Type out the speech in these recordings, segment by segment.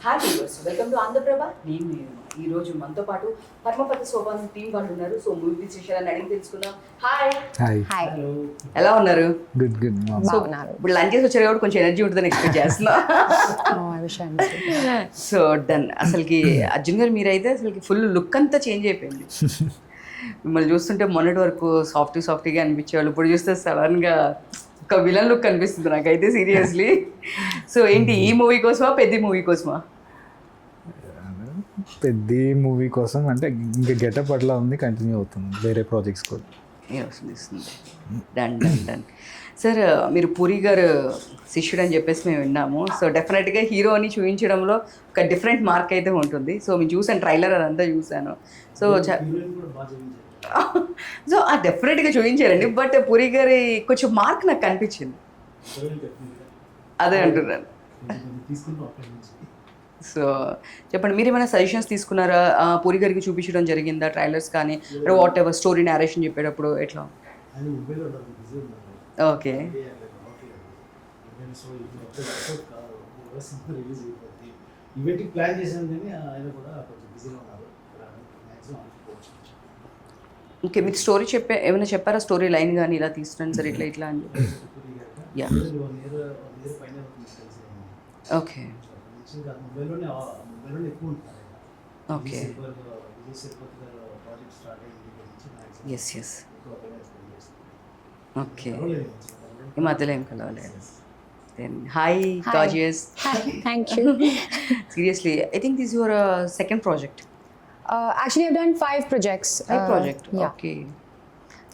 Hi viewers, welcome to Andhra Prabha. నేను ఈరోజు మనతో పాటు పరమపద సోపానం టీం వాళ్ళు ఉన్నారు. సో మూవీ విశేషాలని అడిగి తెలుసుకుందాం. హాయ్ హాయ్ ఎలా ఉన్నారు? గుడ్ గుడ్ సో ఇప్పుడు లంచ్ చేసి వచ్చారు కాబట్టి కొంచెం ఎనర్జీ ఉంటుందని ఎక్స్పెక్ట్ చేస్తున్నా. So done. అసలుకి అర్జున్ గారు మీరైతే అసలుకి ఫుల్ లుక్ అంతా చేంజ్ అయిపోయింది. మిమ్మల్ని చూస్తుంటే మొన్నటి వరకు సాఫ్ట్గా అనిపించేవాళ్ళు, ఇప్పుడు చూస్తే సడన్గా ఒక విలన్ లుక్ అనిపిస్తుంది నాకైతే సీరియస్లీ. సో ఏంటి, ఈ మూవీ కోసమా పెద్ద మూవీ కోసమా? పెద్ద మూవీ కోసం అంటే ఇంకా గెటప్ అట్లా ఉంది, కంటిన్యూ అవుతుంది వేరే ప్రాజెక్ట్స్ కూడా. Done done done. సార్ మీరు పూరి గారు శిష్యుడు అని చెప్పేసి మేము విన్నాము. సో డెఫినెట్గా హీరోని చూపించడంలో ఒక డిఫరెంట్ మార్క్ అయితే ఉంటుంది. సో మేము చూసాను, ట్రైలర్ అదంతా చూసాను. సో సో ఆ డెఫినెట్గా చూపించారండి. బట్ పూరి గారి కొంచెం మార్క్ నాకు కనిపించింది, అదే అంటున్నాను. సో చెప్పండి, మీరు ఏమైనా సజెషన్స్ తీసుకున్నారా? పూరి గారికి చూపించడం జరిగిందా ట్రైలర్స్ కానీ, వాట్ ఎవర్ స్టోరీ నేరేషన్ చెప్పేటప్పుడు ఎట్లా? ఓకే ప్లాన్ చేశాను కానీ ఆయన కూడా కొంచెం బిజీగా ఉన్నారు. ఓకే, మీరు స్టోరీ ఏమైనా చెప్పారా? స్టోరీ లైన్ కానీ ఇలా తీసుకురండి సార్, ఇట్లా ఇట్లా అని. Yeah okay okay yes yes okay. ఈ మధ్యలో ఏం కలవలేదు. Then hi gorgeous. Thank you. Sieriously, I think this is your second project. Actually, I've done 5 projects. Project. Yeah. Okay.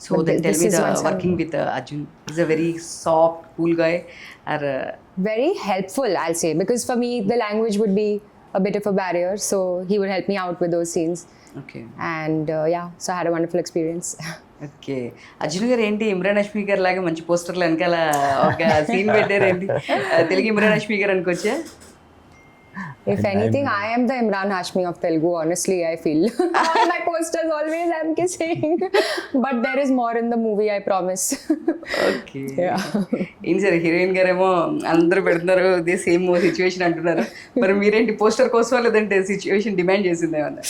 So But then tell this me is the one working with Arjun. He's a very soft, cool guy. Or Very helpful, I'll say, because for me, the language would be a bit of a barrier. So he would help me out with those scenes. okay. And yeah, so I had a wonderful experience. Okay. Arjun గారు ఏంటి ఇమ్రాన్ హష్మీ గారు లాగా మంచి పోస్టర్లు వెనకాల ఒక scene పెట్టారేంటి? Telugu Imran Hashmi గారు అనుకోవచ్చా? If anything, I am the Imran Hashmi of Telugu, honestly, I feel. All my posters always I'm kissing. But there is more in the movie, I promise. Okay. Yeah. ఏం సార్, హీరోయిన్ గారేమో అందరూ పెడుతున్నారు, ఇదే same situation అంటున్నారు. మరి మీరేంటి poster కోసమా లేదంటే సిచ్యువేషన్ డిమాండ్ చేసింది ఏమన్నా?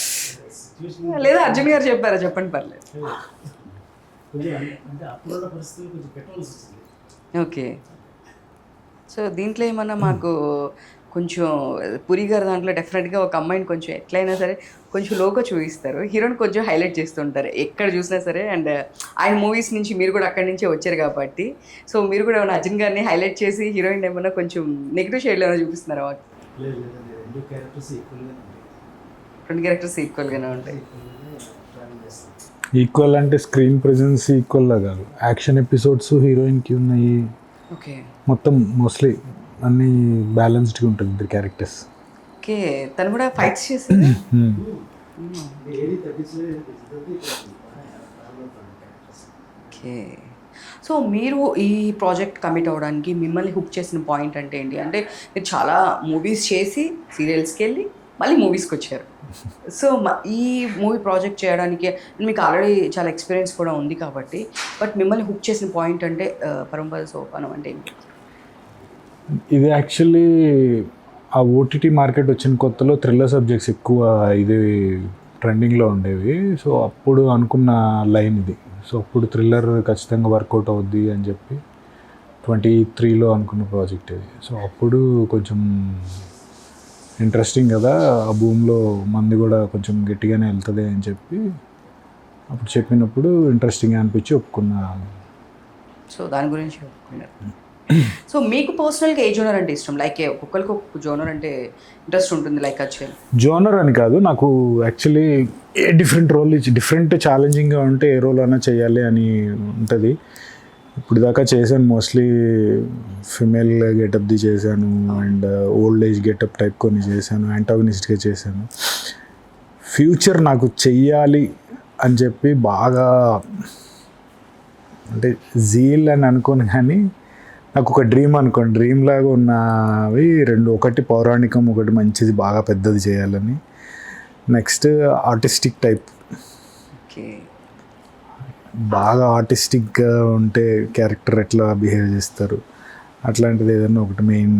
లేదా అర్జున్ గారు చెప్పారా? చెప్పండి, పర్లేదు. కొంచెం అంటే అప్పుడున్న పరిస్థితులు కొంచెం పెట్టవలసి వచ్చింది. ఓకే. సో దీంట్లో ఏమన్నా మాకు కొంచెం పూరి గారు దాంట్లో డెఫినెట్గా ఒక అమ్మాయిని కొంచెం ఎట్లయినా సరే కొంచెం లోగా చూపిస్తారు, హీరోని కొంచెం హైలైట్ చేస్తుంటారు ఎక్కడ చూసినా సరే. అండ్ ఆయన మూవీస్ నుంచి మీరు కూడా అక్కడి నుంచే వచ్చారు కాబట్టి, సో మీరు కూడా ఏమైనా అర్జున్ గారిని హైలైట్ చేసి హీరోయిన్ ఏమన్నా కొంచెం నెగిటివ్ షేడ్లో ఏమైనా చూపిస్తున్నారా? లేదు లేదండి, రెండు క్యారెక్టర్స్ ఈక్వల్గానే ఉంటాయి. రెండు క్యారెక్టర్స్ ఈక్వల్గానే ఉంటాయి. ట్రావెల్ చేస్తాం. ఈక్వల్ అంటే స్క్రీన్ ప్రెజెన్స్ ఈక్వల్లా కాదు, యాక్షన్ ఎపిసోడ్స్ హీరోయిన్కి ఉన్నాయి. ఓకే మొత్తం మోస్ట్లీ అన్నీ బ్యాలెన్స్డ్గా ఉంటుంది ఇద్దరు క్యారెక్టర్స్. ఓకే. తను కూడా ఫైట్స్ చేసింది. ఏది తగ్గించలేదు. ఓకే. సో మీరు ఈ ప్రాజెక్ట్ కమిట్ అవ్వడానికి మిమ్మల్ని హుక్ చేసిన పాయింట్ అంటే ఏంటి? అంటే మీరు చాలా మూవీస్ చేసి సీరియల్స్కి వెళ్ళి మళ్ళీ మూవీస్కి వచ్చారు. సో ఈ మూవీ ప్రాజెక్ట్ చేయడానికి మీకు ఆల్రెడీ చాలా ఎక్స్పీరియన్స్ కూడా ఉంది కాబట్టి, బట్ మిమ్మల్ని హుక్ చేసిన పాయింట్ అంటే పరమపద సోపానం అంటే ఏంటి? ఇది యాక్చువల్లీ ఆ ఓటీటీ మార్కెట్ వచ్చిన కొత్తలో థ్రిల్లర్ సబ్జెక్ట్స్ ఎక్కువ ఇది ట్రెండింగ్లో ఉండేవి. సో అప్పుడు అనుకున్న లైన్ ఇది. సో అప్పుడు థ్రిల్లర్ ఖచ్చితంగా వర్కౌట్ అవుద్ది అని చెప్పి 23లో అనుకున్న ప్రాజెక్ట్ ఇది. సో అప్పుడు కొంచెం ఇంట్రెస్టింగ్ కదా, ఆ భూమిలో మంది కూడా కొంచెం గట్టిగానే వెళ్తుంది అని చెప్పి అప్పుడు చెప్పినప్పుడు ఇంట్రెస్టింగ్ అనిపించి ఒప్పుకున్నా. సో దాని గురించి ఒప్పుకున్నారు. సో మీకు పర్సనల్గా ఏ జోనర్ అంటే ఇష్టం? లైక్ ఒక్కొక్కరికి ఒక్కొక్క జోనర్ అంటే ఇంట్రెస్ట్ ఉంటుంది. లైక్ యాక్చువల్ జోనర్ అని కాదు, నాకు యాక్చువల్లీ ఏ డిఫరెంట్ రోల్ ఇచ్చి డిఫరెంట్ ఛాలెంజింగ్గా ఉంటే ఏ రోల్ అయినా చేయాలి అని ఉంటుంది. ఇప్పుడు దాకా చేశాను మోస్ట్లీ ఫిమేల్ గెటప్ది చేశాను, and old age getup type కొన్ని చేశాను, యాంటాగనిస్ట్గా చేశాను. ఫ్యూచర్ నాకు చెయ్యాలి అని చెప్పి బాగా అంటే జీల్ అని అనుకోను, కానీ నాకు ఒక డ్రీమ్ అనుకోండి, డ్రీమ్ లాగా ఉన్నవి రెండు, ఒకటి పౌరాణికం, ఒకటి మంచిది బాగా పెద్దది చేయాలని. Next artistic type, okay. బాగా ఆర్టిస్టిక్గా ఉంటే క్యారెక్టర్ ఎట్లా బిహేవ్ చేస్తారు అట్లాంటిది ఏదైనా ఒకటి మెయిన్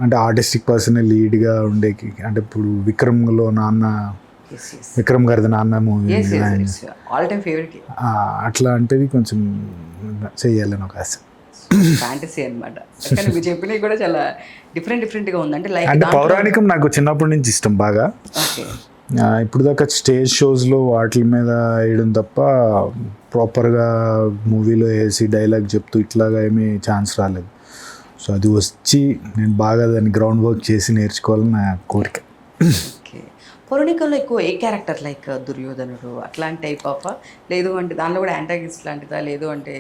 అంటే ఆర్టిస్టిక్ పర్సన్ లీడ్గా ఉండేకి, అంటే ఇప్పుడు విక్రమ్లో నాన్న, విక్రమ్ గారిది నాన్న మూవీ ఆల్ టైమ్ ఫేవరెట్. అట్లాంటివి కొంచెం చెయ్యాలని ఒక ఆశ. ఫ్యాంటసీ అనమాట. కానీ మీరు చెప్పినవి కూడా చాలా డిఫరెంట్గా ఉంది. అంటే లైక్ అంటే పౌరాణికం నాకు చిన్నప్పటి నుంచి ఇష్టం బాగా. ఓకే. ఇప్పుడు దాకా స్టేజ్ షోస్లో వాటి మీద వేయడం తప్ప ప్రాపర్గా మూవీలో వేసి డైలాగ్ చెప్తూ ఇట్లాగా ఏమీ ఛాన్స్ రాలేదు. సో అది వచ్చి నేను బాగా దాన్ని గ్రౌండ్ వర్క్ చేసి నేర్చుకోవాలని నా కోరిక. ఓకే. పౌరాణికంలో ఎక్కువ ఏ క్యారెక్టర్ లైక్ దుర్యోధనుడు అట్లాంటి టైప్ ఆఫ్, లేదు అంటే దానిలో కూడా యాంటాగిస్ట్ లాంటిదా, లేదు అంటే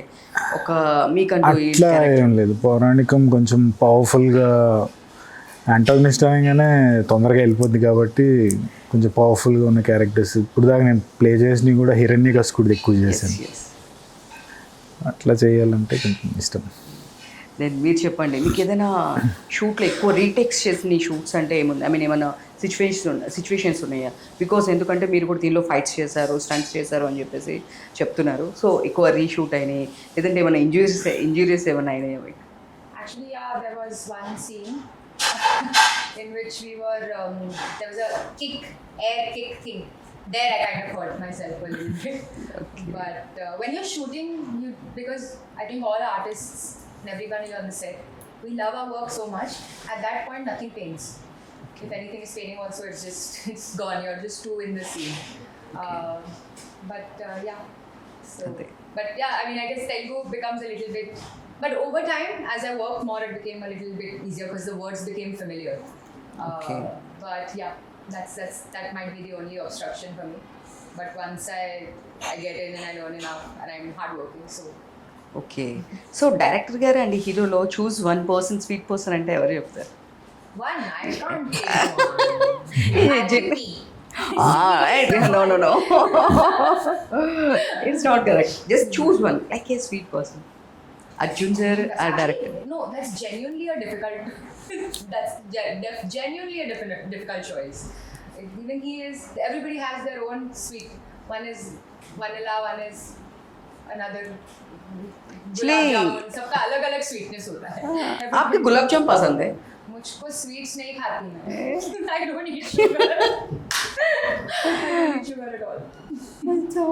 ఒక మీకంటూ అట్లా ఏం లేదు. పౌరాణికం కొంచెం పవర్ఫుల్గా, యాంటాగనిస్ట్ అనగానే తొందరగా వెళ్ళిపోద్ది కాబట్టి కొంచెం పవర్ఫుల్గా ఉన్న క్యారెక్టర్స్. ఇప్పుడు దాకా నేను ప్లే చేసినవి కూడా హిరణ్యకశిపుడు ఎక్కువ చేశాను. అట్లా చేయాలంటే కొంచెం ఇష్టం. నేను మీరు చెప్పండి, మీకు ఏదైనా షూట్లో ఎక్కువ రీటేక్స్ చేసిన షూట్స్ అంటే ఏముంది? ఐ మీన్ ఏమైనా సిచ్యువేషన్స్ ఉన్నాయా? బికాస్ ఎందుకంటే మీరు కూడా దీనిలో ఫైట్స్ చేశారు, స్టంట్స్ చేశారు అని చెప్పేసి చెప్తున్నారు. సో ఎక్కువ రీషూట్ అయినాయి, లేదంటే ఏమైనా ఇంజురీస్ ఏమైనా అయినాయి? Actually, yeah, there was one scene in which we were, there was a air kick thing. There I kind of hurt myself a little bit. Okay. But when you're shooting, because I think all artists and everybody on the set, we love our work so much. At that point, nothing pains. Okay. If anything is paining also, it's gone. You're just two in the scene. Okay. Yeah. So, okay. But yeah, I mean, I guess Telugu becomes a little bit. But over time, as I worked more, it became a little bit easier because the words became familiar. Okay. But yeah, that might be the only obstruction for me. But once I get in and I learn enough, and I'm hardworking, so. Okay. So director గారు and హీరోలో choose one person, sweet person అంటే ఎవరు చెప్తారు? One, I can't take one. No. It's not correct. Just choose one, like a sweet person. Arjun sir or director? No, that's genuinely a difficult. Genuinely a difficult choice. Even he is. Everybody has their own sweet. One is vanilla, one is another. Actually, सबका अलग-अलग sweetness होता है. आपको गुलाब जामुन पसंद है? मुझको sweets नहीं खाती मैं. I don't eat sugar. I don't eat sugar at all. तो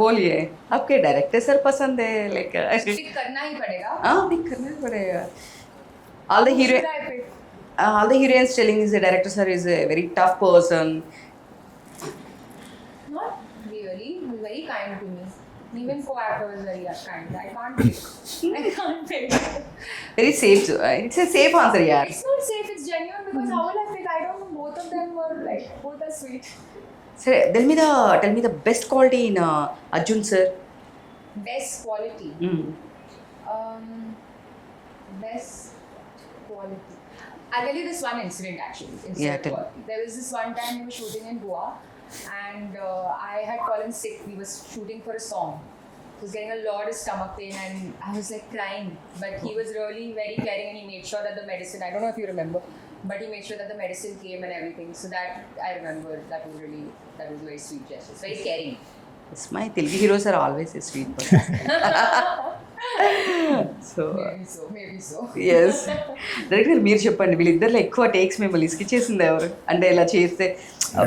बोलिए, आपके डायरेक्टर सर पसंद है? लाइक पिक करना ही पड़ेगा. हाँ, पिक करना ही पड़ेगा. All the heroines telling is the director sir is a very tough person. Not really. He's very kind to me. Even co-actor was very kind. I can't pick. Very safe. It's a safe answer, yaar. It's not safe. It's genuine because how will I pick? I don't know. Both of them were like, both are sweet. Sir, tell me the best quality in Arjun sir. Best quality. Best quality. I'll tell you this one incident actually. Yeah, tell me. There was this one time we were shooting in Goa, and I had fallen sick. We were shooting for a song. I was getting a lot of stomach pain and I was like crying. But he was really very caring and he made sure that the medicine, I don't know if you remember, but he made sure that the medicine came and everything. So that I remember, that was a very sweet gesture. It's very caring. Yes, my Telugu heroes are always a sweet person. So maybe so. Yes. Director మీరు చెప్పండి, వీళ్ళిద్దరిలో ఎక్కువ takes మిమ్మల్ని ఇసుకిచ్చేసింది ఎవరు? అంటే ఇలా చేస్తే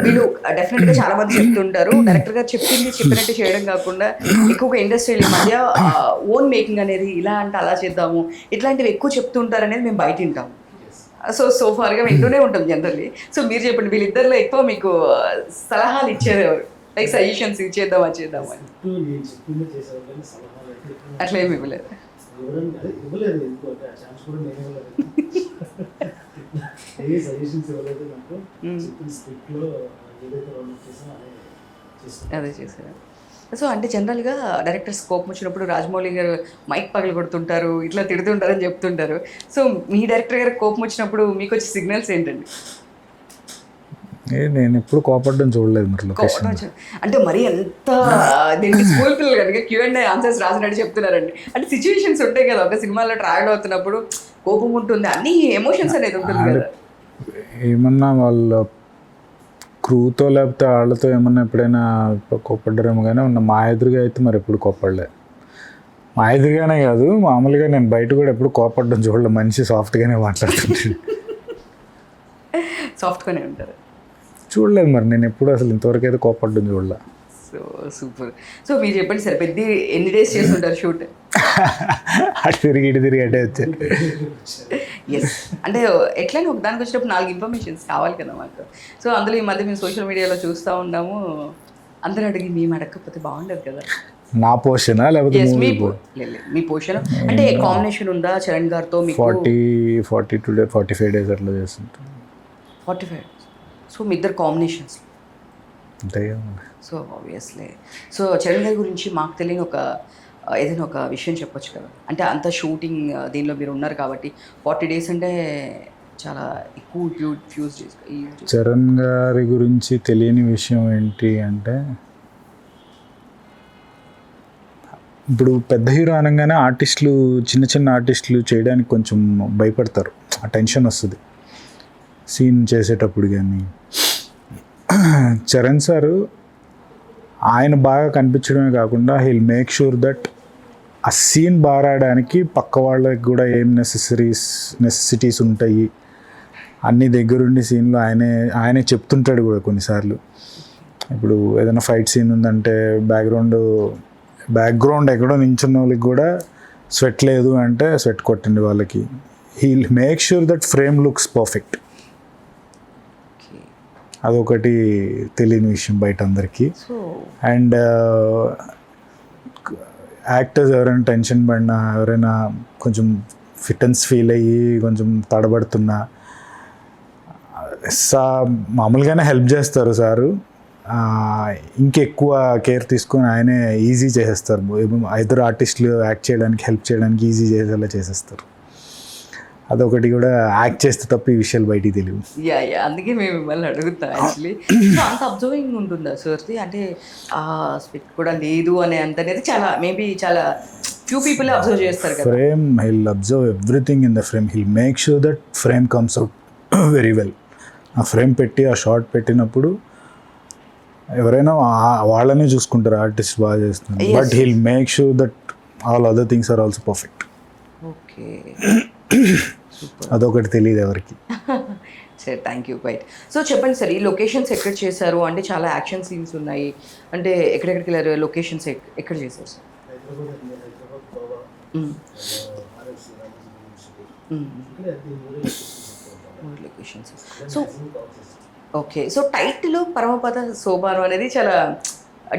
వీళ్ళు డెఫినెట్గా చాలా మంది చెప్తుంటారు, డైరెక్టర్ గారు చెప్పినట్టు చేయడం కాకుండా ఎక్కువగా ఇండస్ట్రీల మధ్య ఓన్ మేకింగ్ అనేది ఇలా అంటే అలా చేద్దాము ఇట్లాంటివి ఎక్కువ చెప్తుంటారు అనేది మేము బయట వింటాము. సో ఫార్గా వింటూనే ఉంటాం జనరల్లీ. సో మీరు చెప్పండి, వీళ్ళిద్దరిలో ఎక్కువ మీకు సలహాలు ఇచ్చేది ఎవరు? లైక్ సజెషన్స్ ఇచ్చేద్దాం అని చేద్దాం అని అట్లా ఏమి ఇవ్వలేదు. ఇవ్వలేదు ఎందుకంటే ఆ ఛాన్స్ కూడా నేను ఇవ్వలేదు. ఏ సజెషన్స్ ఇవ్వలేదు నాకు. చెప్పిన స్క్రిప్ట్లో ఏదైతే రోల్ చేసామో అదే చేశారు. సో అంటే జనరల్గా డైరెక్టర్స్ కోపం వచ్చినప్పుడు రాజమౌళి గారు మైక్ పగలు కొడుతుంటారు, ఇట్లా తిడుతుంటారని చెప్తుంటారు. సో మీ డైరెక్టర్ గారికి కోపం వచ్చినప్పుడు మీకు వచ్చే సిగ్నల్స్ ఏంటండి? నేను ఎప్పుడు కోపడడం చూడలేదు. మరి లొకేషన్ అంటే మరి ఎంత దీనికి స్కూల్ పిల్లలు కనుక Q&A ఆన్సర్స్ రాసినట్టు చెప్తున్నారండి. అంటే సిచ్యువేషన్స్ ఉంటాయి కదా, ఒక సినిమాలో ట్రావెల్ అవుతున్నప్పుడు కోపం ఉంటుంది, అన్ని ఎమోషన్స్ అనేది ఉంటుంది కదా. ఏమన్నా వాళ్ళ క్రూతో లేకపోతే వాళ్ళతో ఏమన్నా ఎప్పుడైనా కోప్పడ్డారేమో కానీ మా ఎదురుగా అయితే మరి ఎప్పుడు కోప్పడలే. మా ఎదురుగానే కాదు, మామూలుగా నేను బయట కూడా ఎప్పుడు కోపడడం చూడలే. మనిషి సాఫ్ట్గానే మాట్లాడుతుంటాడు. సాఫ్ట్గానే ఉంటారు. చూడలేదు మరి నేను ఎప్పుడు అసలు ఇంతవరకు అయితే కోపడ్డం చూడలే. So super. సో మీరు చెప్పండి సార్, పెద్ద ఎన్ని డేస్ చేస్తుంటారు షూట్? అటు తిరిగి ఇటు తిరిగి అటే వచ్చాను. ఎస్, అంటే ఎట్లయినా ఒక దానికి వచ్చినప్పుడు 4 ఇన్ఫర్మేషన్స్ కావాలి కదా మాకు. సో అందులో ఈ మధ్య మేము సోషల్ మీడియాలో చూస్తూ ఉన్నాము, అందరూ అడిగి మేము అడగకపోతే బాగుండదు కదా. నా పోర్షనా లేకపోతే Yes, మూవీ మీ పోషన్ అంటే కాంబినేషన్ ఉందా చరణ్ గారితో మీకు? 42 days 45 days అట్లా చేస్తుంటాను 45. సో మీ ఇద్దరు కాంబినేషన్స్. అంతే. So obviously. సో చరణ్ గారి గురించి మాకు తెలియని ఒక ఏదైనా ఒక విషయం చెప్పొచ్చు కదా, అంటే అంత షూటింగ్ దీనిలో మీరు ఉన్నారు కాబట్టి 40 days అంటే చాలా ఎక్కువ ఫ్యూజ్ చరణ్ గారి గురించి తెలియని విషయం ఏంటి అంటే, ఇప్పుడు పెద్ద హీరో అనగానే ఆర్టిస్టులు చిన్న చిన్న ఆర్టిస్టులు చేయడానికి కొంచెం భయపడతారు, ఆ టెన్షన్ వస్తుంది సీన్ చేసేటప్పుడు. కానీ చరణ్ సారు ఆయన బాగా కనిపించడమే కాకుండా హీల్ మేక్ షూర్ దట్ ఆ సీన్ బాగా రాయడానికి పక్క వాళ్ళకి కూడా ఏం నెసెసిటీస్ ఉంటాయి అన్ని దగ్గరుండి సీన్లో ఆయనే చెప్తుంటాడు కూడా కొన్నిసార్లు. ఇప్పుడు ఏదైనా ఫైట్ సీన్ ఉందంటే బ్యాక్గ్రౌండ్ ఎక్కడో నించున్న వాళ్ళకి కూడా స్వెట్ లేదు అంటే స్వెట్ కొట్టండి వాళ్ళకి. Heal make sure that frame looks perfect. అదొకటి తెలియని విషయం బయట అందరికీ. అండ్ యాక్టర్స్ ఎవరైనా టెన్షన్ పడినా, ఎవరైనా కొంచెం ఫిటన్స్ ఫీల్ అయ్యి కొంచెం తడబడుతున్నా మామూలుగానే హెల్ప్ చేస్తారు సారు. ఇంకెక్కువ కేర్ తీసుకొని ఆయనే ఈజీ చేసేస్తారు. ఇద్దరు ఆర్టిస్టులు యాక్ట్ చేయడానికి హెల్ప్ చేయడానికి ఈజీ చేసేలా చేసేస్తారు. అదొకటి కూడా యాక్ట్ చేస్తే తప్ప ఈ విషయాలు బయటికి తెలియవు. యా అందుకే మేము మిమ్మల్ని అడుగుతాం యాక్చువల్లీ. సో అంత అబ్జర్వింగ్ ఉంటుందా సార్ది, అంటే స్పెక్ట్ కూడా లేదు అనే అంత అనేది చాలా మేబీ చాలా ఫ్యూ పీపుల్ అబ్జర్వ్ చేస్తారు కదా. Frame hill observe everything in the frame. Hill make sure that frame comes out very well. ఆ ఫ్రేమ్ పెట్టి ఆ షార్ట్ పెట్టినప్పుడు ఎవరైనా వాళ్ళనే చూసుకుంటారు ఆర్టిస్ట్ బాగా చేస్తున్నారు. But he'll make sure that all other things are also perfect. Okay, అదొకటి తెలియదు ఎవరికి. సరే, థ్యాంక్ యూ క్వైట్. సో చెప్పండి సార్, ఈ లొకేషన్స్ ఎక్కడ చేశారు? అంటే చాలా యాక్షన్ సీన్స్ ఉన్నాయి, అంటే ఎక్కడెక్కడికి వెళ్ళారు? లొకేషన్స్ ఎక్కడ చేశారు sir? Hyderabad, Goa, RS locations. So okay, so title Paramapada Sopanam అనేది చాలా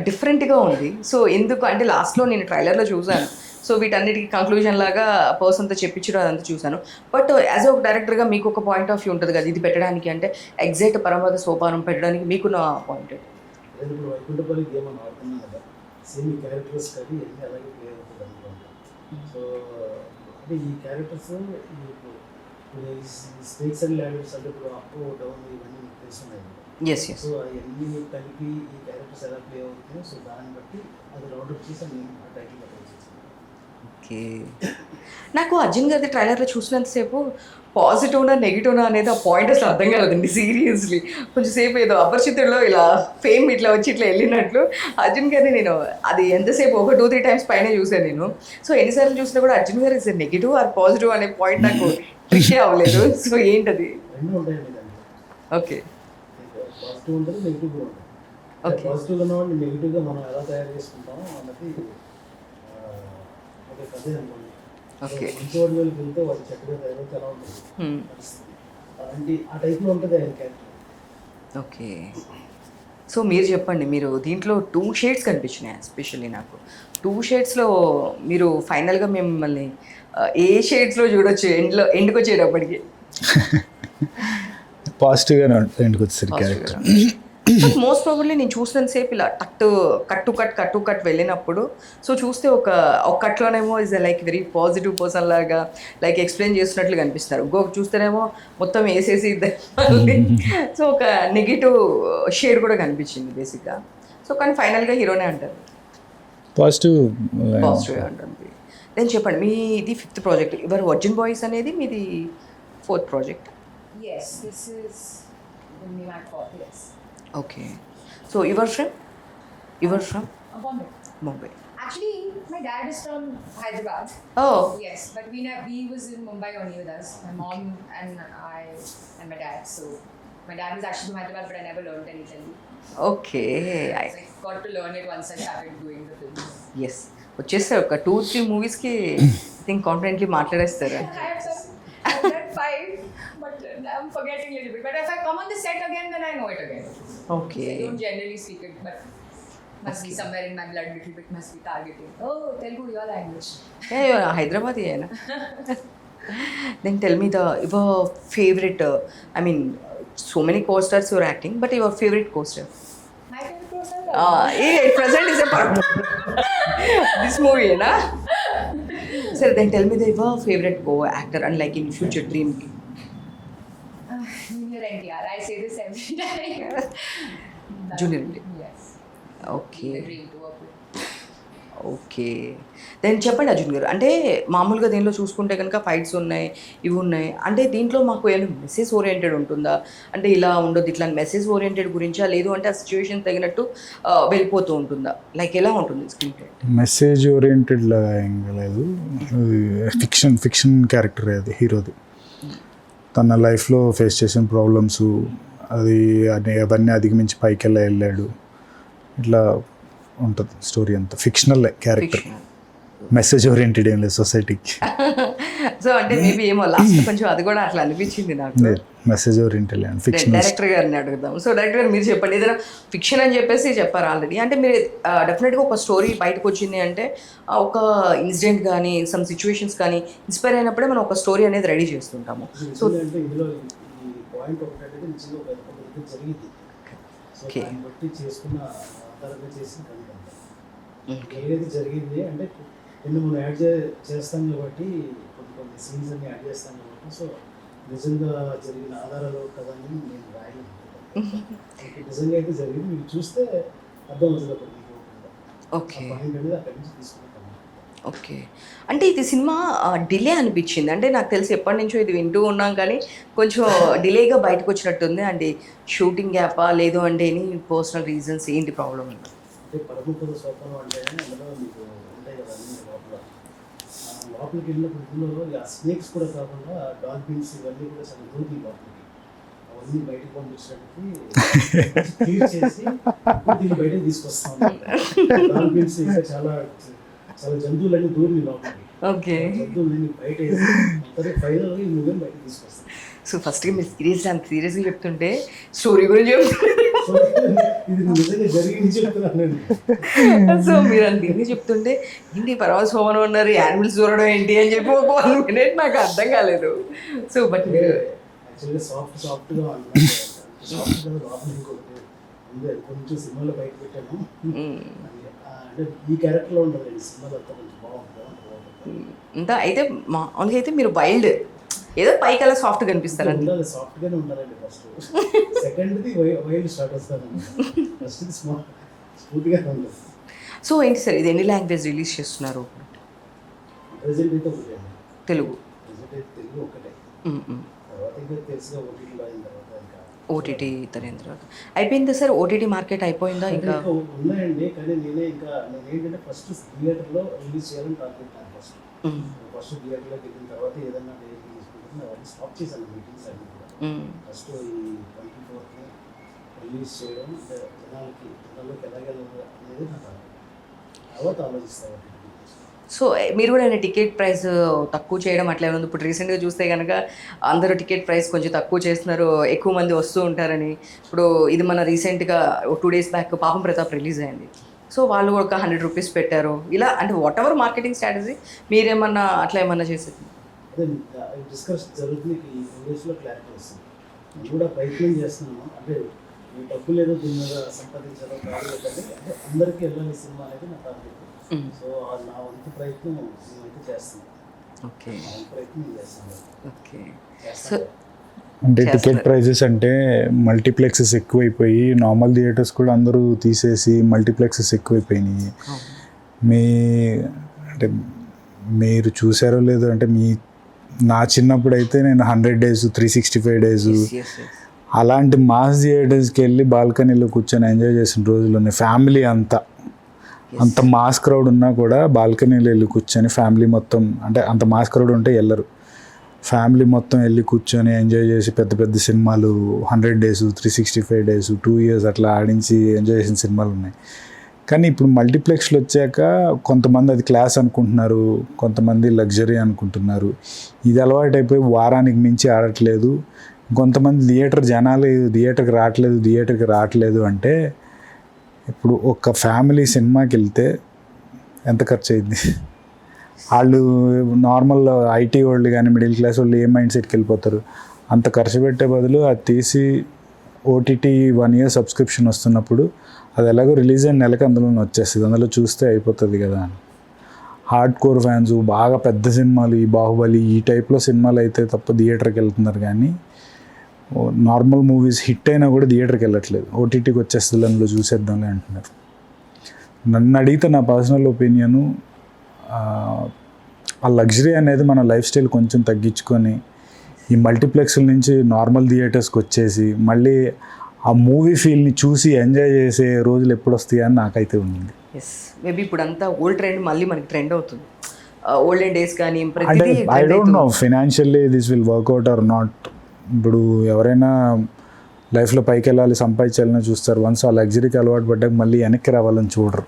డిఫరెంట్గా ఉంది. సో ఎందుకు అంటే లాస్ట్లో నేను ట్రైలర్లో చూశాను, సో వీటన్నిటికీ కంక్లూజన్ లాగా పర్సన్తో చెప్పించడం అదంతా చూశాను. బట్ యాజ్ ఒక డైరెక్టర్గా మీకు ఒక పాయింట్ ఆఫ్ వ్యూ ఉంటుంది కదా ఇది పెట్టడానికి, అంటే ఎగ్జాక్ట్ పరమపద సోపానం పెట్టడానికి మీకున్న పాయింట్. ఇప్పుడు వైకుంఠపల్లి గేమ్ అని ఆడుతున్నాం కదా, సేమ్ ఈ క్యారెక్టర్స్ కానీ అన్నీ అలాగే ప్లే అవుతుంది అనుకుంటా. సో అంటే ఈ క్యారెక్టర్స్ స్నేక్స్ అండ్ ల్యాడర్స్ అంటే ఇప్పుడు అప్ డౌన్ ఇవన్నీ మీకు తెలుస్తున్నాయి కదా. సో అవన్నీ కలిపి ఈ క్యారెక్టర్స్ ఎలా ప్లే అవుతున్నాయి, సో దాన్ని బట్టి అది రౌండప్ చేసి నేను ఆ టైటిల్ పెట్టాల్సి. ఓకే, నాకు అర్జున్ గారి ట్రైలర్లో చూసినంతసేపు పాజిటివ్నా నెగిటివ్నా అనేది ఆ పాయింట్ అసలు అర్థం కాలేదండి సీరియస్లీ. కొంచెంసేపు ఏదో అపరిచితుల్లో ఇలా ఫేమ్ ఇట్లా వచ్చి ఇట్లా వెళ్ళినట్లు అర్జున్ గారిని నేను అది ఎంతసేపు ఒక 2-3 times పైన చూసాను నేను. సో ఎన్నిసార్లు చూసినా కూడా అర్జున్ గారు ఇస్ నెగిటివ్ ఆర్ పాజిటివ్ అనే పాయింట్ నాకు క్లిక్ అవ్వలేదు. సో ఏంటది? రెండు ఉంటాయండి దాంట్లో. ఓకే, పాజిటివ్ ఉంటుంది, నెగిటివ్ కూడా ఉంటుంది. ఓకే, పాజిటివ్గా ఉన్నవాడిని నెగిటివ్గా మనం ఎలా తయారు చేసుకుంటామో అన్నది ఒక కథే అనుకోండి. ఓకే, మంచివాడి వాళ్ళకి వెళ్తే వాడు చెట్టుగా తయారైతే ఎలా ఉంటుంది అలాంటి ఆ టైప్లో ఉంటుంది ఆయన క్యారెక్టర్. ఓకే. సో మీరు చెప్పండి, మీరు దీంట్లో 2 shades కనిపించినాయి ఎస్పెషల్లీ నాకు. 2 shadesలో మీరు ఫైనల్గా మిమ్మల్ని ఏ షేడ్స్లో చూడొచ్చు ఎండ్కి వచ్చేటప్పటికి? పాజిటివ్గానే ఉంటుంది ఎండ్కి వచ్చేసరికి క్యారెక్టర్. మోస్ట్ ప్రాబబ్లీ నేను చూసినంతసేపు ఇలా కట్టు కట్ వెళ్ళినప్పుడు సో చూస్తే ఒక కట్లోనేమో is like very positive person లాగా లైక్ ఎక్స్ప్లెయిన్ చేస్తున్నట్లు కనిపిస్తారు. ఇంకొక చూస్తేనేమో మొత్తం వేసేసి సో ఒక నెగిటివ్ షేడ్ కూడా కనిపించింది బేసిక్గా. సో కానీ ఫైనల్గా హీరోనే అంటారు, పాజిటివ్ అంటుంది. నేను చెప్పండి, మీ ఇది 5th ప్రాజెక్ట్, ఇవర్ వర్జిన్ బాయ్స్ అనేది మీది 4th project? Yes, this is going to be my 4th, yes. Okay. So you were from Bombay. Mumbai. Actually, my dad is from Hyderabad. Oh. Yes, but we was in Mumbai only with us. My mom and I and my dad. So My dad was actually from Hyderabad, but I never learned any Telugu. Okay. So I got to learn it once I started doing the films. Yes వచ్చేస్తారు ఒక 2-3 మూవీస్కి think confidently మాట్లాడేస్తారు. I've done 5, but I'm forgetting a little bit. But if I come on the set again, then I know it again. Okay. I don't generally speak it, but must be somewhere in my blood, little bit must be targeting. Oh, Telugu, your language. Hyderabad అయినా. Then tell me your favourite, I mean so many co-stars you are acting, but your favorite co-star? My favorite person. Present is a part. This movie, na? Sir, then tell me your favorite co-actor and like in future dream. Junior NTR. I say this every time. Junior NTR. Yes. Okay. The dream to work with. Okay. Then చెప్పండి అర్జున్ గారు, అంటే మామూలుగా దీనిలో చూసుకుంటే కనుక fights ఉన్నాయి, ఇవి ఉన్నాయి, అంటే దీంట్లో మాకు ఏమైనా మెసేజ్ ఓరియంటెడ్ ఉంటుందా? అంటే ఇలా ఉండొద్దు, ఇట్లా మెసేజ్ ఓరియంటెడ్ గురించా, లేదు అంటే ఆ సిచ్యువేషన్ తగినట్టు వెళ్ళిపోతూ ఉంటుందా? లైక్ ఎలా ఉంటుంది స్క్రీన్ ప్లే? మెసేజ్ ఓరియంటెడ్ లాగా ఏం లేదు, ఫిక్షన్ క్యారెక్టర్ అది హీరోది. తన లైఫ్లో ఫేస్ చేసిన ప్రాబ్లమ్స్ అవన్నీ అధిగమించి పైకి వెళ్ళాడు, ఇట్లా ఉంటుంది స్టోరీ అంతా. ఫిక్షనల్ క్యారెక్టర్, మెసేజ్ ఓరియంటెడ్ ఏం లేదు సొసైటీకి. సో అంటే మేబీ ఏమో లాస్ట్ కొంచెం అది కూడా అట్లా అనిపించింది నాకు. Message oriented and fiction. Director గారిని అడుగుదాం. సో డైరెక్టర్ గారు మీరు చెప్పండి, ఏదైనా ఫిక్షన్ అని చెప్పేసి చెప్పారు ఆల్రెడీ, అంటే మీరు డెఫినెట్గా ఒక స్టోరీ బయటకు వచ్చింది అంటే ఒక ఇన్సిడెంట్ కానీ సమ్ సిచ్యువేషన్స్ కానీ ఇన్స్పైర్ అయినప్పుడే మనం ఒక స్టోరీ అనేది రెడీ చేస్తుంటాము. సో అంటే ఇందులో ఈ పాయింట్ ఒకటంటే నిజంగా ఒక జరిగింది. సో దాన్ని బట్టి చేసుకున్న ఆధారంగా చేసిన ఏదైతే జరిగింది అంటే కొన్ని మనం యాడ్ చేస్తాం కాబట్టి కొన్ని సీన్స్ అన్ని యాడ్ చేస్తాం కాబట్టి సో నిజంగా జరిగిన ఆధారాలు కదా అని నేను రాయలేదు. నిజంగా అయితే జరిగింది, మీరు చూస్తే అర్థం అవుతుంది అప్పుడు మీకు. ఓకే. పాయింట్ అనేది అక్కడి నుంచి తీసుకుంటాం. ఓకే. అంటే ఇది సినిమా డిలే అనిపించింది, అంటే నాకు తెలిసి ఎప్పటి నుంచో ఇది వింటూ ఉన్నాం కానీ కొంచెం డిలేగా బయటకు వచ్చినట్టుంది. అంటే షూటింగ్ గ్యాపా, లేదు అంటే ఎనీ పర్సనల్ రీజన్స్, ఏంటి ప్రాబ్లం? అంటే పరమపద సోపానం అంటే అందులో మీకు ఉంటాయి కదా అన్ని లోపలికి వెళ్ళినప్పుడు ఇందులో ఆ స్నేక్స్ కూడా కాకుండా డాల్ఫిన్స్ ఇవన్నీ కూడా చాలా దూరం లోపలికి, అవన్నీ బయటకు పంపించడానికి క్లియర్ చేసి దీన్ని బయటకు తీసుకొస్తాం. డాల్ఫిన్స్ ఇంకా చాలా జంతువులన్నీ దూరం లోపలికి. ఓకే. జంతువులన్నీ బయట వేసి ఫైనల్గా ఈ మూవీని బయటకు తీసుకొస్తాం. సో ఫస్ట్గా మీరు సీరియస్గా చెప్తుంటే స్టోరీ గురించి ఇది నిజంగా జరిగింది చెప్తున్నాను. సో మీరు దీన్ని చెప్తుంటే ఏంటి పర్వాస్ హోమన్ ఉన్నారు, యానిమల్స్ చూడడం ఏంటి అని చెప్పి ఒక 1 minute నాకు అర్థం కాలేదు. సో బట్ యాక్చువల్గా సాఫ్ట్గా ఉంటుంది, సాఫ్ట్గా లోపల ఇంకొకటి ఉంది, అది కొంచెం సినిమాలో బయట పెట్టాను. అంటే ఈ క్యారెక్టర్లో ఉంటుంది సినిమాలో అంతా కొంచెం బాగుంటుంది. అంతా అయితే మామూలుగా అయితే మీరు వైల్డ్ ఏదో పైకి అలా సాఫ్ట్గా కనిపిస్తారు. ఉండాలి, సాఫ్ట్గానే ఉండాలండి. ఫస్ట్ సెకండ్ది వైల్డ్ స్టార్ట్ వస్తాను, ఫస్ట్ స్మూత్గానే ఉంటుంది. సో ఏంటి సార్ ఇది ఎన్ని లాంగ్వేజ్ రిలీజ్ చేస్తున్నారు? ప్రెజెంట్ అయితే ఒకటే, తెలుగు. ప్రెజెంట్ అయితే తెలుగు ఒకటే. తర్వాత ఇంకా తెలుసుగా ఓటీటీలో అయిన తర్వాత ఇంకా ఓటీటీ తర్వాత అయిపోయిందా సార్? ఓటీటీ మార్కెట్ అయిపోయిందా? ఇంకా ఉన్నాయండి, కానీ నేనేంటంటే ఫస్ట్ థియేటర్లో రిలీజ్ చేయాలని టార్గెట్. ఫస్ట్ థియేటర్లోకి వెళ్ళిన తర్వాత ఏదన్నా అవన్నీ స్టాప్ చేశాను మీటింగ్స్ అన్నీ కూడా. ఫస్ట్ ఈ 24th రిలీజ్ చేయడం, జనాల్లోకి ఎలాగెళ్ళాలి అనేది నాకు తర్వాత ఆలోచిస్తాను. సో మీరు కూడా టికెట్ ప్రైస్ తక్కువ చేయడం అట్లా ఏమైనా? ఇప్పుడు రీసెంట్గా చూస్తే కనుక అందరూ టికెట్ ప్రైస్ కొంచెం తక్కువ చేస్తున్నారు, ఎక్కువ మంది వస్తూ ఉంటారని. ఇప్పుడు ఇది మన రీసెంట్గా 2 days బ్యాక్ పాపం ప్రతాప్ రిలీజ్ అయింది. సో వాళ్ళు ఒక 100 rupees పెట్టారు. ఇలా అంటే వాట్ ఎవర్ మార్కెటింగ్ స్ట్రాటజీ మీరేమన్నా అట్లా ఏమన్నా చేసేది? అదే డిస్కస్ జరుగుతుంది, ఈ ఇంగ్లీష్లో క్లారిటీ వస్తుంది. నేను కూడా ప్రయత్నం చేస్తున్నాను. అంటే ఈ డబ్బు లేదో దీని మీద సంపాదించడం కాదు అంటే అందరికీ వెళ్ళాలి సినిమా అనేది నా టార్గెట్. సో నా వంతు ప్రయత్నం నేనైతే చేస్తున్నాను. ఓకే. ప్రయత్నం చేస్తున్నాను. ఓకే. సో అంటే టికెట్ ప్రైజెస్ అంటే మల్టీప్లెక్సెస్ ఎక్కువైపోయి నార్మల్ థియేటర్స్ కూడా అందరూ తీసేసి మల్టీప్లెక్సెస్ ఎక్కువైపోయినాయి. అంటే మీరు చూసారో లేదో, అంటే నా చిన్నప్పుడు అయితే నేను 100 days 365 days అలాంటి మాస్ థియేటర్స్కి వెళ్ళి బాల్కనీలో కూర్చొని ఎంజాయ్ చేసిన రోజులు ఉన్నాయి. ఫ్యామిలీ అంత మాస్ క్రౌడ్ ఉన్నా కూడా బాల్కనీలో వెళ్ళి కూర్చొని ఫ్యామిలీ మొత్తం, అంటే అంత మాస్ క్రౌడ్ ఉంటే వెళ్ళరు, ఫ్యామిలీ మొత్తం వెళ్ళి కూర్చొని ఎంజాయ్ చేసి పెద్ద పెద్ద సినిమాలు 100 days 365 days 2 years అట్లా ఆడించి ఎంజాయ్ చేసిన సినిమాలు ఉన్నాయి. కానీ ఇప్పుడు మల్టీప్లెక్స్లు వచ్చాక కొంతమంది అది క్లాస్ అనుకుంటున్నారు, కొంతమంది లగ్జరీ అనుకుంటున్నారు. ఇది అలవాటు అయిపోయి వారానికి మించి ఆడట్లేదు. కొంతమంది థియేటర్కి రావట్లేదు అంటే ఇప్పుడు ఒక ఫ్యామిలీ సినిమాకి వెళ్తే ఎంత ఖర్చు అయింది? వాళ్ళు నార్మల్ ఐటీ వాళ్ళు కానీ మిడిల్ క్లాస్ వాళ్ళు ఏ మైండ్ సెట్కి వెళ్ళిపోతారు? అంత ఖర్చు పెట్టే బదులు అది తీసి ఓటీటీ 1 year సబ్స్క్రిప్షన్ వస్తున్నప్పుడు అది ఎలాగో రిలీజ్ అయిన నెలకి అందులోనే వచ్చేస్తుంది, అందులో చూస్తే అయిపోతుంది కదా అని. హార్డ్ కోర్ ఫ్యాన్స్ బాగా పెద్ద సినిమాలు, ఈ బాహుబలి ఈ టైప్లో సినిమాలు అయితే తప్ప థియేటర్కి వెళ్తున్నారు. కానీ నార్మల్ మూవీస్ హిట్ అయినా కూడా థియేటర్కి వెళ్ళట్లేదు, ఓటీటీకి వచ్చేస్తుంది అందులో చూసేద్దాంలే అంటున్నారు. నన్ను అడిగితే నా పర్సనల్ ఒపీనియను, ఆ లగ్జరీ అనేది మన లైఫ్ స్టైల్ కొంచెం తగ్గించుకొని ఈ మల్టీప్లెక్స్ల నుంచి నార్మల్ థియేటర్స్కి వచ్చేసి మళ్ళీ ఆ మూవీ ఫీల్ని చూసి ఎంజాయ్ చేసే రోజులు ఎప్పుడు వస్తాయని నాకైతే ఉంది. ఎస్, మేబీ ఇప్పుడు అంతా ఓల్డ్ ట్రెండ్ మళ్ళీ మనకి ట్రెండ్ అవుతుంది. ఓల్డెన్ డేస్ కానీ అంటే I don't know financially this will work out or not. ఇప్పుడు ఎవరైనా లైఫ్లో పైకి వెళ్ళాలి, సంపాదించాలని చూస్తారు. వన్స్ ఆ లగ్జరీకి అలవాటు పడ్డాక మళ్ళీ వెనక్కి రావాలని చూడరు.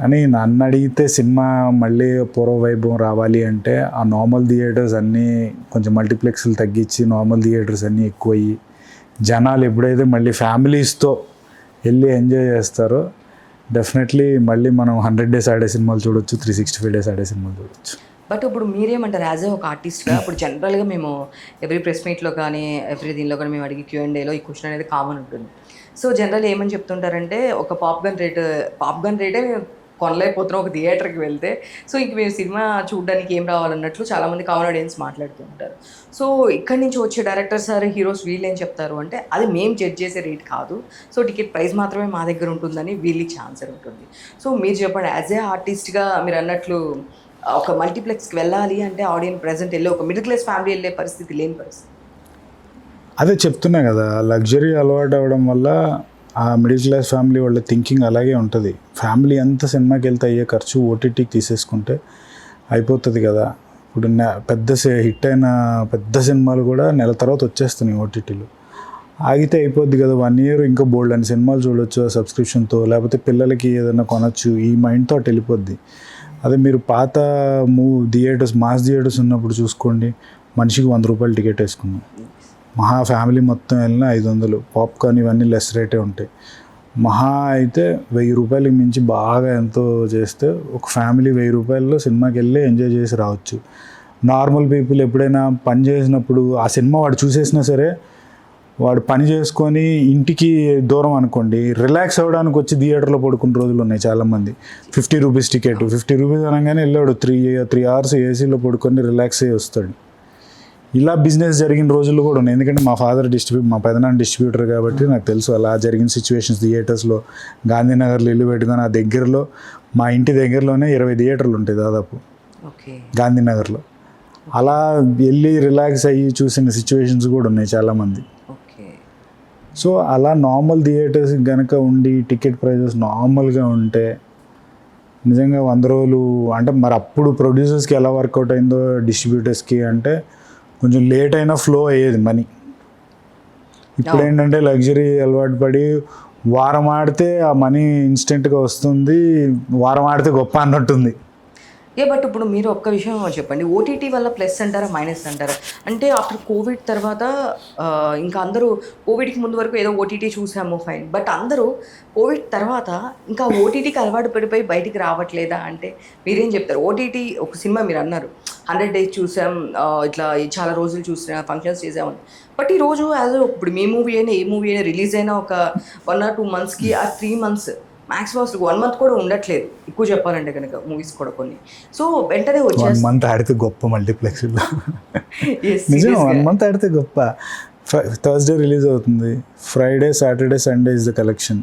అని నన్ను అడిగితే సినిమా మళ్ళీ పూర్వ వైభవం రావాలి అంటే ఆ నార్మల్ థియేటర్స్ అన్నీ కొంచెం మల్టీప్లెక్స్లు తగ్గించి నార్మల్ థియేటర్స్ అన్నీ ఎక్కువయ్యి జనాలు ఎప్పుడైతే మళ్ళీ ఫ్యామిలీస్తో వెళ్ళి ఎంజాయ్ చేస్తారో డెఫినెట్లీ మళ్ళీ మనం 100 days ఆడే సినిమాలు చూడొచ్చు, 365 days ఆడే సినిమాలు చూడొచ్చు. బట్ ఇప్పుడు మీరేమంటారు యాజ్ ఒక ఆర్టిస్ట్గా? ఇప్పుడు జనరల్గా మేము ఎవ్రీ ప్రెస్ మీట్లో కానీ ఎవ్రీ దీనిలో కానీ మేము అడిగి Q&Aలో ఈ క్వశ్చన్ అనేది కామన్ ఉంటుంది. సో జనరల్ ఏమని చెప్తుంటారంటే ఒక పాప్కార్న్ రేటే కొనలేకపోతున్నాం ఒక థియేటర్కి వెళ్తే. సో ఇంక మేము సినిమా చూడడానికి ఏం రావాలన్నట్లు చాలామంది కామన్ ఆడియన్స్ మాట్లాడుతూ ఉంటారు. సో ఇక్కడి నుంచి వచ్చే డైరెక్టర్స్ ఆర్ హీరోస్ వీళ్ళు ఏం చెప్తారు అంటే అది మేము జడ్జ్ చేసే రేట్ కాదు, సో టికెట్ ప్రైస్ మాత్రమే మా దగ్గర ఉంటుందని వీళ్ళకి ఛాన్సర్ ఉంటుంది. సో మీరు చెప్పండి, యాజ్ ఏ ఆర్టిస్ట్గా మీరు అన్నట్లు ఒక మల్టీప్లెక్స్కి వెళ్ళాలి అంటే ఆడియన్స్ ప్రెజెంట్ వెళ్ళి ఒక మిడిల్ క్లాస్ ఫ్యామిలీ వెళ్ళే పరిస్థితి లేని పరిస్థితి. అదే చెప్తున్నా కదా, లగ్జరీ అలవాటు అవ్వడం వల్ల ఆ మిడిల్ క్లాస్ ఫ్యామిలీ వాళ్ళ థింకింగ్ అలాగే ఉంటుంది. ఫ్యామిలీ అంతా సినిమాకి వెళ్తే అయ్యే ఖర్చు ఓటీటీకి తీసేసుకుంటే అయిపోతుంది కదా. ఇప్పుడు హిట్ అయిన పెద్ద సినిమాలు కూడా నెల తర్వాత వచ్చేస్తున్నాయి ఓటీటీలు. ఆగితే అయిపోద్ది కదా, 1 year ఇంకా బోల్డ్ అని సినిమాలు చూడొచ్చు సబ్స్క్రిప్షన్తో, లేకపోతే పిల్లలకి ఏదైనా కొనొచ్చు, ఈ మైండ్తో అటు వెళ్ళిపోద్ది. అదే మీరు పాత మాస్ థియేటర్స్ ఉన్నప్పుడు చూసుకోండి, మనిషికి 100 రూపాయలు టికెట్ వేసుకున్నాం. మహా ఫ్యామిలీ మొత్తం వెళ్ళినా 500. పాప్కార్న్ ఇవన్నీ లెస్ రేటే ఉంటాయి. మహా అయితే 1000 రూపాయలకి మించి బాగా ఎంతో చేస్తే ఒక ఫ్యామిలీ 1000 రూపాయల్లో సినిమాకి వెళ్ళి ఎంజాయ్ చేసి రావచ్చు. నార్మల్ పీపుల్ ఎప్పుడైనా పని చేసినప్పుడు ఆ సినిమా వాడు చూసేసినా సరే వాడు పని చేసుకొని ఇంటికి దూరం అనుకోండి, రిలాక్స్ అవ్వడానికి వచ్చి థియేటర్లో పడుకున్న రోజులు ఉన్నాయి చాలామంది. 50 రూపీస్ టికెట్, 50 రూపీస్ అనగానే వెళ్ళాడు 3 hours ఏసీలో పడుకొని రిలాక్స్ అయ్యి వస్తాడు. ఇలా బిజినెస్ జరిగిన రోజులు కూడా ఉన్నాయి. ఎందుకంటే మా పెదనాన్న డిస్ట్రిబ్యూటర్ కాబట్టి నాకు తెలుసు అలా జరిగిన సిచ్యువేషన్స్. థియేటర్స్లో గాంధీనగర్లో ఇల్లు పెట్టుకొని ఆ దగ్గరలో మా ఇంటి దగ్గరలోనే 20 థియేటర్లు ఉంటాయి దాదాపు గాంధీనగర్లో. అలా వెళ్ళి రిలాక్స్ అయ్యి చూసిన సిచ్యువేషన్స్ కూడా ఉన్నాయి చాలామంది. సో అలా నార్మల్ థియేటర్స్ కనుక ఉండి టికెట్ ప్రైజెస్ నార్మల్గా ఉంటే నిజంగా 100 రోజులు అంటే మరి అప్పుడు ప్రొడ్యూసర్స్కి ఎలా వర్కౌట్ అయిందో డిస్ట్రిబ్యూటర్స్కి అంటే కొంచెం లేట్ అయినా ఫ్లో అయ్యేది మనీ. ఇప్పుడు ఏంటంటే లగ్జరీ అలవాటు పడి వారం ఆడితే ఆ మనీ ఇన్స్టెంట్గా వస్తుంది, వారం ఆడితే గొప్ప అన్నట్టుంది. బట్ ఇప్పుడు మీరు ఒక్క విషయం చెప్పండి, ఓటీటీ వల్ల ప్లస్ అంటారా మైనస్ అంటారా? అంటే ఆఫ్టర్ కోవిడ్ తర్వాత ఇంకా అందరూ కోవిడ్కి ముందు వరకు ఏదో ఓటీటీ చూసాము ఫైన్, బట్ అందరూ కోవిడ్ తర్వాత ఇంకా ఓటీటీకి అలవాటు పడిపోయి బయటికి రావట్లేదా అంటే మీరేం చెప్తారు? ఓటీటీ ఒక సినిమా మీరు అన్నారు 100 days చూసాం, ఇట్లా చాలా రోజులు చూసిన ఫంక్షన్స్ చేసామని, బట్ ఈరోజు యాజ్ ఇప్పుడు మీ మూవీ అయినా ఏ మూవీ అయినా రిలీజ్ అయినా ఒక 1 or 2 monthsకి ఆ 3 months మ్యాక్సిమం అసలు 1 month కూడా ఉండట్లేదు ఎక్కువ చెప్పాలంటే కనుక మూవీస్ కూడా కొన్ని. సో వెంటనే వచ్చేసి 1 month ఆడితే గొప్ప మల్టీప్లెక్స్ నిజం. 1 month ఆడితే గొప్ప. థర్స్డే రిలీజ్ అవుతుంది, Friday Saturday Sunday is the collection.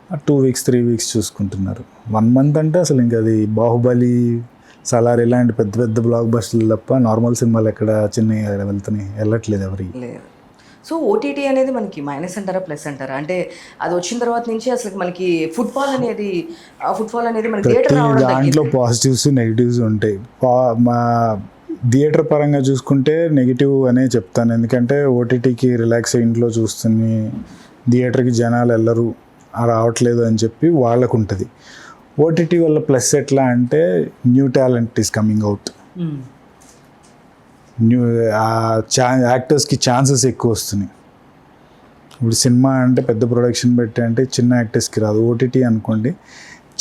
2 weeks 3 weeks చూసుకుంటున్నారు. 1 month అంటే అసలు ఇంకా అది బాహుబలి, సలార్ ఇలాంటి పెద్ద పెద్ద బ్లాక్ బస్టర్లు తప్ప నార్మల్ సినిమాలు ఎక్కడ చిన్న వెళ్ళట్లేదు ఎవరికి. సో ఓటీటీ అనేది మనకి మైనస్ అంటారా ప్లస్ అంటారా? అంటే అది వచ్చిన తర్వాత నుంచి అసలు మనకి ఫుట్బాల్ అనేది మనకి థియేటర్ రావడం దాంట్లో పాజిటివ్స్ నెగిటివ్స్ ఉంటాయి. థియేటర్ పరంగా చూసుకుంటే నెగిటివ్ అనే చెప్తాను, ఎందుకంటే ఓటీటీకి రిలాక్స్ ఇంట్లో చూస్తుని థియేటర్కి జనాలు వెళ్ళరు రావట్లేదు అని చెప్పి వాళ్ళకు ఉంటుంది. ఓటీటీ వల్ల ప్లస్ ఎట్లా అంటే new talent is coming out, new యాక్టర్స్కి ఛాన్సెస్ ఎక్కువ వస్తున్నాయి. ఇప్పుడు సినిమా అంటే పెద్ద ప్రొడక్షన్ పెట్టి అంటే చిన్న యాక్టర్స్కి రాదు. ఓటీటీ అనుకోండి,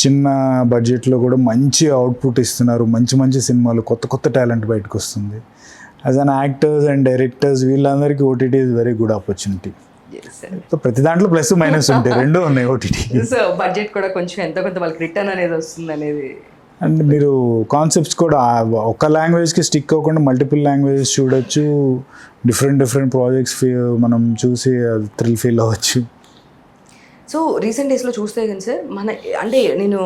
చిన్న బడ్జెట్లో కూడా మంచి అవుట్పుట్ ఇస్తున్నారు, మంచి మంచి సినిమాలు, కొత్త కొత్త టాలెంట్ బయటకు వస్తుంది. As an actors and directors వీళ్ళందరికీ OTT is very good opportunity. So ప్రతి దాంట్లో ప్లస్ మైనస్ ఉంటాయి, రెండూ ఉన్నాయి ఓటీటీ. సో బడ్జెట్ కూడా కొంచెం ఎంతో కొంత వాళ్ళకి రిటర్న్ అనేది వస్తుంది అనేది. అండ్ మీరు కాన్సెప్ట్స్ కూడా ఒక లాంగ్వేజ్కి స్టిక్ అవ్వకుండా మల్టిపుల్ లాంగ్వేజెస్ చూడొచ్చు, డిఫరెంట్ ప్రాజెక్ట్స్ మనం చూసి థ్రిల్ ఫీల్ అవ్వచ్చు. సో రీసెంట్ డేస్లో చూస్తే కానీ సార్ అంటే నేను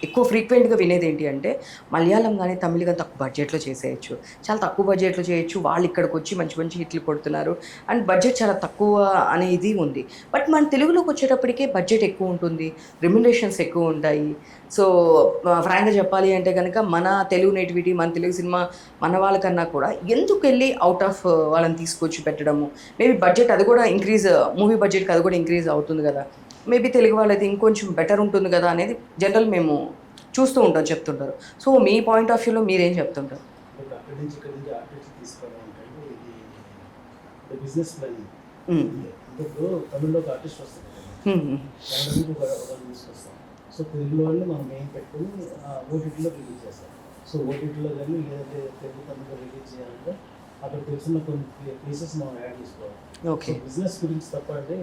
ఎక్కువ ఫ్రీక్వెంట్గా వినేది ఏంటి అంటే మలయాళం కానీ తమిళ్ కానీ తక్కువ బడ్జెట్లో చేసేయచ్చు, చాలా తక్కువ బడ్జెట్లో చేయొచ్చు, వాళ్ళు ఇక్కడికి వచ్చి మంచి మంచి హిట్లు కొడుతున్నారు అండ్ బడ్జెట్ చాలా తక్కువ అనేది ఉంది. బట్ మన తెలుగులోకి వచ్చేటప్పటికే బడ్జెట్ ఎక్కువ ఉంటుంది, రెమ్యునరేషన్స్ ఎక్కువ ఉంటాయి. సో ఫ్రాంక్గా చెప్పాలి అంటే కనుక మన తెలుగు నేటివిటీ, మన తెలుగు సినిమా మన వాళ్ళకన్నా కూడా ఎందుకు వెళ్ళి అవుట్ ఆఫ్ వాళ్ళని తీసుకొచ్చి పెట్టడము, మేబీ బడ్జెట్ అది కూడా ఇంక్రీజ్, మూవీ బడ్జెట్కి అది కూడా ఇంక్రీజ్ అవుతుంది కదా, మేబీ తెలుగు వాళ్ళైతే ఇంకొంచెం బెటర్ ఉంటుంది కదా అనేది జనరల్ మేము చూస్తూ ఉంటాం, చెప్తుంటారు. సో మీ పాయింట్ ఆఫ్ వ్యూలో మీరేం చెప్తుంటారు? అక్కడి నుంచి ఇక్కడి నుంచి ఆర్టిస్ట్ తీసుకోవడం అంటే ఇది బిజినెస్ ప్లానింగ్. ఇప్పుడు తమిళ్లో ఒక ఆర్టిస్ట్ వస్తారు, కన్నడ నుంచి ఒక తీసుకొస్తాం. సో తెలుగులో వాళ్ళు మనం ఏం పెట్టుకుని ఓటీటీలో రిలీజ్ చేస్తాం. సో ఓటీటీలో కానీ లేదంటే తెలుగు తమిళలో రిలీజ్ చేయాలంటే అక్కడ తెలిసిన కొన్ని ప్లేసెస్ మనం యాడ్ చేసుకోవాలి. ఓకే, బిజినెస్ గురించి తప్ప అంటే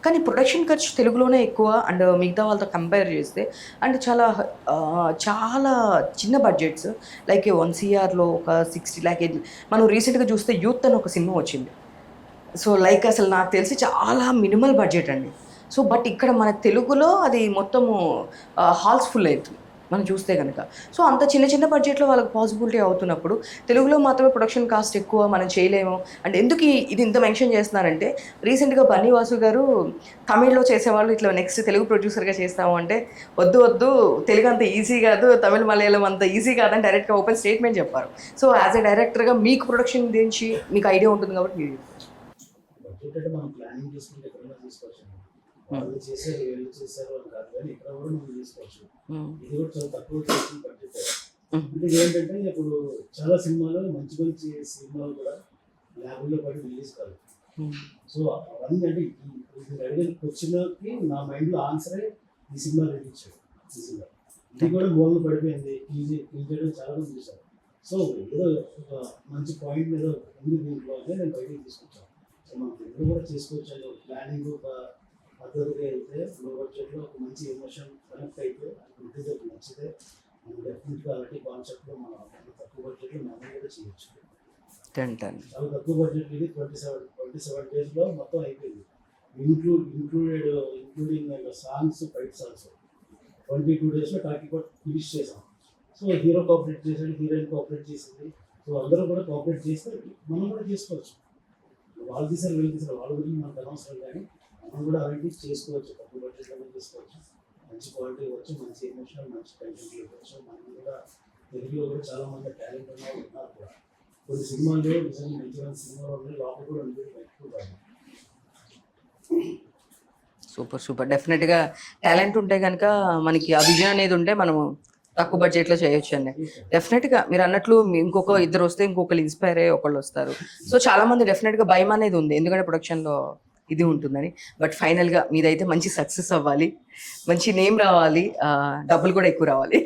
కానీ ప్రొడక్షన్ ఖర్చు తెలుగులోనే ఎక్కువ అండ్ మిగతా వాళ్ళతో కంపేర్ చేస్తే అంటే చాలా చాలా చిన్న బడ్జెట్స్ లైక్ 1 CRలో ఒక 60 lakh. మనం రీసెంట్గా చూస్తే యూత్ అని ఒక సినిమా వచ్చింది. సో లైక్ అసలు నాకు తెలిసి చాలా మినిమల్ బడ్జెట్ అండి. సో బట్ ఇక్కడ మన తెలుగులో అది మొత్తము హాల్స్ ఫుల్ అవుతుంది మనం చూస్తే కనుక. సో అంత చిన్న చిన్న బడ్జెట్లో వాళ్ళకి పాసిబిలిటీ అవుతున్నప్పుడు తెలుగులో మాత్రమే ప్రొడక్షన్ కాస్ట్ ఎక్కువ, మనం చేయలేము. అండ్ ఎందుకు ఇది ఇంత మెన్షన్ చేస్తున్నారంటే రీసెంట్గా బన్నీ వాసు గారు తమిళ్లో చేసేవాళ్ళు ఇట్లా నెక్స్ట్ తెలుగు ప్రొడ్యూసర్గా చేస్తాము అంటే వద్దు తెలుగు అంత ఈజీ కాదు, తమిళ మలయాళం అంత ఈజీ కాదని డైరెక్ట్గా ఓపెన్ స్టేట్మెంట్ చెప్పారు. సో యాజ్ ఎ డైరెక్టర్గా మీకు ప్రొడక్షన్ గురించి మీకు ఐడియా ఉంటుంది కాబట్టి మీరు బడ్జెట్ అంటే మనం ప్లానింగ్ చేసుకుంటే ఎక్కడైనా తీసుకోవచ్చు. వాళ్ళు చేశారు వీళ్ళు చేశారు అని కాదు, కానీ ఇక్కడ కూడా మనం తీసుకోవచ్చు. ఇది కూడా చాలా తక్కువ చేసిన బడ్జెట్. అంటే ఏంటంటే ఇప్పుడు చాలా సినిమాలు మంచి మంచి సినిమాలు కూడా ల్యాబ్లో పడి రిలీజ్ కాదు. సో అవన్నీ అంటే ఇది అడిగిన క్వశ్చన్కి నా మైండ్లో ఆన్సరే ఈ సినిమా రిలీజ్ చేయడం. ఈ సినిమా ఇది కూడా మూలన పడిపోయింది, క్లీన్ చేయడం చాలా మంది చూశారు. సో ఏదో ఒక మంచి పాయింట్ మీద ఉంది దీంట్లో అంటే నేను బయటికి తీసుకొచ్చాను. సో మనం తెలుగు కూడా చేసుకోవచ్చు. ప్లానింగ్ ఒక పద్ధతిగా వెళ్తే లో బడ్జెట్లో ఒక మంచి ఎమోషన్ కనెక్ట్ అయితే అది నచ్చితే మనం డెఫినెట్గా అలాంటి కాన్సెప్ట్లో మనం తక్కువ బడ్జెట్లో మనం కూడా చేయొచ్చు. చాలా తక్కువ బడ్జెట్ ఇది 27 daysలో మొత్తం అయిపోయింది. ఇంక్లూడింగ్ సాంగ్స్, ఫైట్ సాంగ్స్ 22 daysలో టాకీపాట్ ఫినిష్ చేసాం. సో హీరో కోఆపరేట్ చేశాడు, హీరోయిన్ కోఆపరేట్ చేసింది. సో అందరూ కూడా కోఆపరేట్ చేస్తే మనం కూడా చేసుకోవచ్చు. వాళ్ళు తీసారు వీళ్ళు తీసారు వాళ్ళ గురించి మనకు అనవసరం, కానీ మనం కూడా అలాంటివి చేసుకోవచ్చు. తక్కువ బడ్జెట్లో చేసుకోవచ్చు, మంచి క్వాలిటీ ఇవ్వచ్చు, మంచి ఎమోషనల్ మంచి కంటెంట్ ఇవ్వచ్చు. మనం కూడా తెలుగులో కూడా చాలా మంది టాలెంట్ ఉన్నారు కూడా. కొన్ని సినిమాలు నిజంగా మంచి మంచి సినిమాలు ఉన్నాయి, లోపల కూడా అందరూ పెట్టుకుంటారు. సూపర్ డెఫినెట్గా టాలెంట్ ఉంటే కనుక మనకి ఆ విజన్ అనేది ఉంటే మనము తక్కువ బడ్జెట్లో చేయొచ్చు అండి. డెఫినెట్గా మీరు అన్నట్లు ఇంకొక ఇద్దరు వస్తే ఇంకొకరు ఇన్స్పైర్ అయ్యి ఒకళ్ళు వస్తారు. సో చాలా మంది డెఫినెట్గా భయం అనేది ఉంది, ఎందుకంటే ప్రొడక్షన్లో ఇది ఉంటుందని. బట్ ఫైనల్గా మీదైతే మంచి సక్సెస్ అవ్వాలి, మంచి నేమ్ రావాలి, డబ్బులు కూడా ఎక్కువ రావాలి.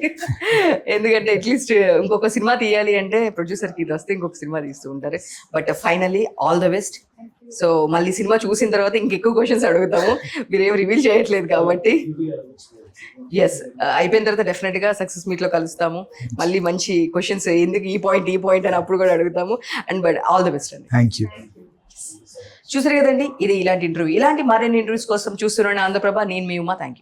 ఎందుకంటే అట్లీస్ట్ ఇంకొక సినిమా తీయాలి అంటే ప్రొడ్యూసర్కి ఇది వస్తే ఇంకొక సినిమా తీస్తూ ఉంటారు. But finally all the best. So మళ్ళీ సినిమా చూసిన తర్వాత ఇంకెక్కువ క్వశ్చన్స్ అడుగుతాము, మీరేం రివీల్ చేయట్లేదు కాబట్టి. ఎస్, అయిపోయిన తర్వాత డెఫినెట్గా సక్సెస్ మీట్లో కలుస్తాము. మళ్ళీ మంచి క్వశ్చన్స్ ఎందుకు ఈ పాయింట్ అని అప్పుడు కూడా అడుగుతాము. And but all the best అండి. Thank you. చూసారు కదండి, ఇది ఇలాంటి ఇంటర్వ్యూ, ఇలాంటి మరిన్ని ఇంటర్వ్యూస్ కోసం చూస్తున్నాను ఆంధ్రప్రభ. నేను మీ ఉమా. Thank you.